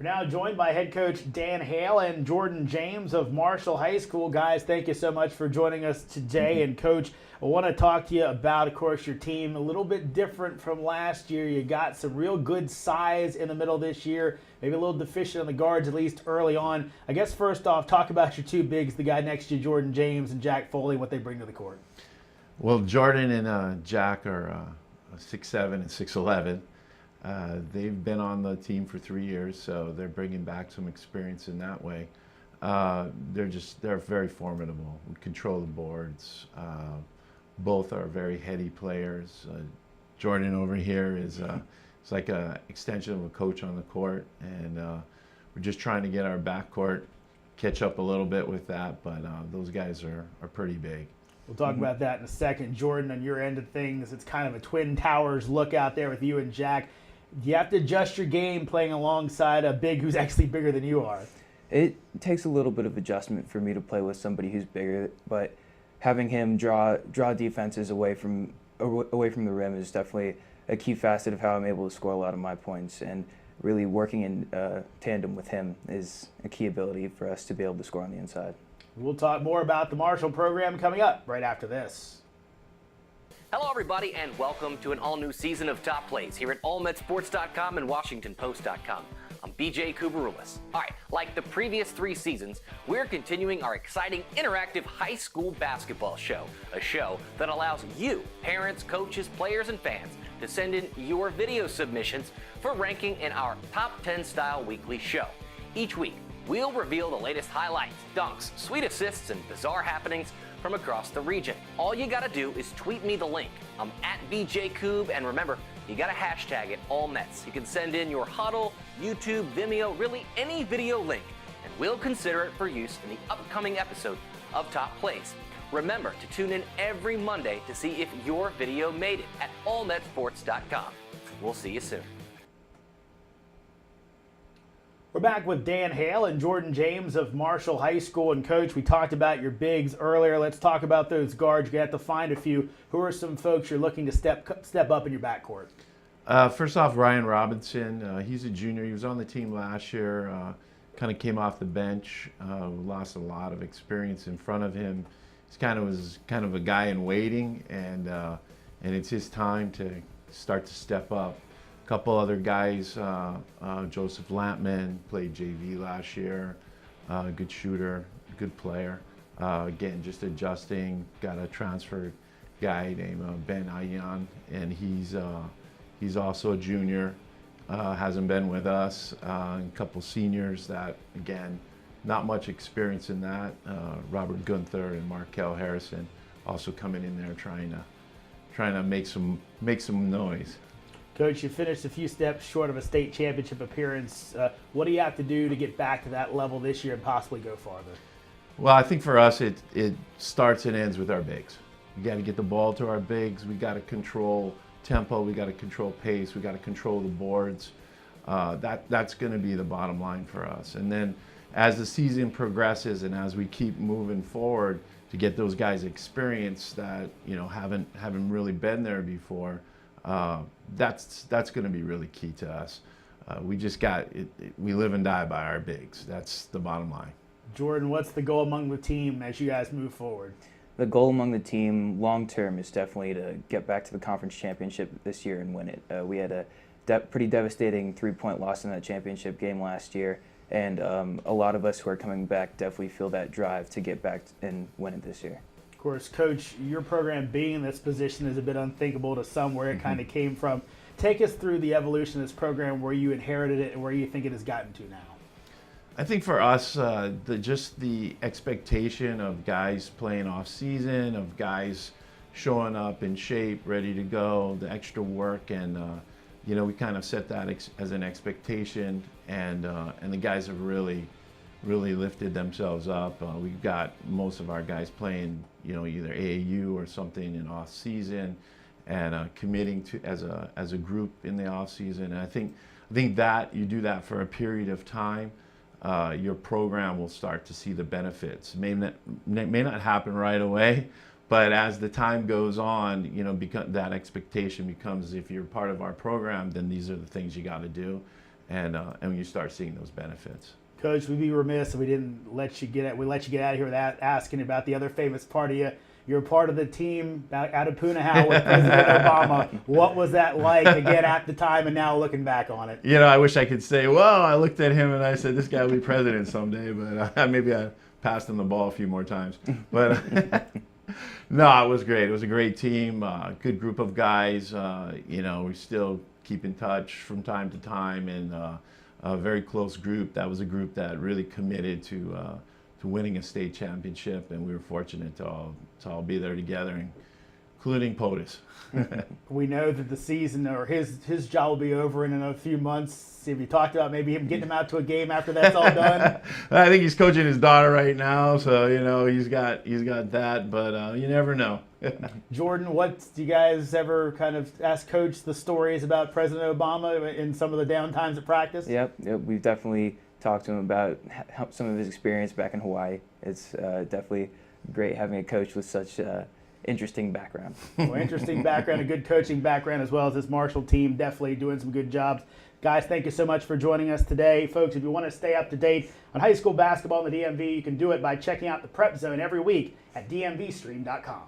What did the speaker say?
We're now joined by head coach Dan Hale and Jordan James of Marshall High School. Guys, thank you so much for joining us today. And Coach, I want to talk to you about, of course, your team. A little bit different from last year. You got some real good size in the middle this year, maybe a little deficient on the guards, at least early on. I guess first off, talk about your two bigs, the guy next to you, Jordan James, and Jack Foley, what they bring to the court. Well, Jordan and Jack are 6'7" and 6'11". They've been on the team for 3 years, so they're bringing back some experience in that way. They're very formidable. We control the boards. Both are very heady players. Jordan over here is it's like an extension of a coach on the court, and we're just trying to get our backcourt catch up a little bit with that. But those guys are pretty big. We'll talk about that in a second. Jordan, on your end of things, it's kind of a Twin Towers look out there with you and Jack. Do you have to adjust your game playing alongside a big who's actually bigger than you are? It takes a little bit of adjustment for me to play with somebody who's bigger, but having him draw defenses away from the rim is definitely a key facet of how I'm able to score a lot of my points. And really working in tandem with him is a key ability for us to be able to score on the inside. We'll talk more about the Marshall program coming up right after this. Hello, everybody, and welcome to an all-new season of Top Plays here at AllNetSports.com and WashingtonPost.com. I'm BJ Kubarulis. All right, like the previous 3 seasons, we're continuing our exciting interactive high school basketball show, a show that allows you, parents, coaches, players, and fans, to send in your video submissions for ranking in our Top 10 style weekly show. Each week, we'll reveal the latest highlights, dunks, sweet assists, and bizarre happenings from across the region. All you gotta do is tweet me the link. I'm at BJKoob, and remember, you gotta hashtag it AllNets. You can send in your Huddle, YouTube, Vimeo, really any video link, and we'll consider it for use in the upcoming episode of Top Plays. Remember to tune in every Monday to see if your video made it at AllNetSports.com. We'll see you soon. We're back with Dan Hale and Jordan James of Marshall High School. And Coach, we talked about your bigs earlier. Let's talk about those guards. You have to find a few. Who are some folks you're looking to step up in your backcourt? First off, Ryan Robinson. He's a junior. He was on the team last year. Kind of came off the bench. Lost a lot of experience in front of him. Was kind of a guy in waiting, and it's his time to start to step up. A couple other guys, Joseph Lampman played JV last year, good shooter, good player. Again, just adjusting. Got a transfer guy named Ben Ayan, and he's also a junior. Hasn't been with us. A couple seniors that, again, not much experience in that. Robert Gunther and Markel Harrison also coming in there trying to make some noise. Coach, you finished a few steps short of a state championship appearance. What do you have to do to get back to that level this year and possibly go farther? Well, I think for us it starts and ends with our bigs. We got to get the ball to our bigs. We got to control tempo. We got to control pace. We got to control the boards. That's going to be the bottom line for us. And then as the season progresses and as we keep moving forward to get those guys experience that haven't really been there before. That's going to be really key to us. We just we live and die by our bigs. That's the bottom line. Jordan, what's the goal among the team as you guys move forward? The goal among the team long term is definitely to get back to the conference championship this year and win it. We had a pretty devastating 3-point loss in that championship game last year, and a lot of us who are coming back definitely feel that drive to get back and win it this year. Of course, Coach, your program being in this position is a bit unthinkable to some where it kind of came from. Take us through the evolution of this program, where you inherited it and where you think it has gotten to now. I think for us, just the expectation of guys playing off season, of guys showing up in shape, ready to go, the extra work, and we kind of set that as an expectation, and the guys have really lifted themselves up. We've got most of our guys playing, either AAU or something in off season, and committing to as a group in the off season. And I think that you do that for a period of time, your program will start to see the benefits. May not happen right away, but as the time goes on, that expectation becomes, if you're part of our program, then these are the things you got to do. and you start seeing those benefits. Coach, we'd be remiss if we didn't let you get out of here without asking about the other famous part of you. You're part of the team out of Punahou with President Obama. What was that like, again, at the time and now looking back on it? You know, I wish I could say, well, I looked at him and I said, this guy will be president someday, but maybe I passed him the ball a few more times. But no, it was great. It was a great team, good group of guys. You know, we still keep in touch from time to time, and a very close group. That was a group that really committed to winning a state championship, and we were fortunate to all be there together, including POTUS. We know that the season, or his job, will be over in a few months. Have you talked about maybe him getting him out to a game after that's all done? I think he's coaching his daughter right now, so you know he's got that, but you never know. Jordan, do you guys ever kind of ask Coach the stories about President Obama in some of the downtimes at practice? Yep, we've definitely talked to him about some of his experience back in Hawaii. It's definitely great having a coach with such interesting background. Well, interesting background, a good coaching background, as well as this Marshall team definitely doing some good jobs. Guys, thank you so much for joining us today. Folks, if you want to stay up to date on high school basketball in the DMV, you can do it by checking out the Prep Zone every week at DMVSTREAM.COM.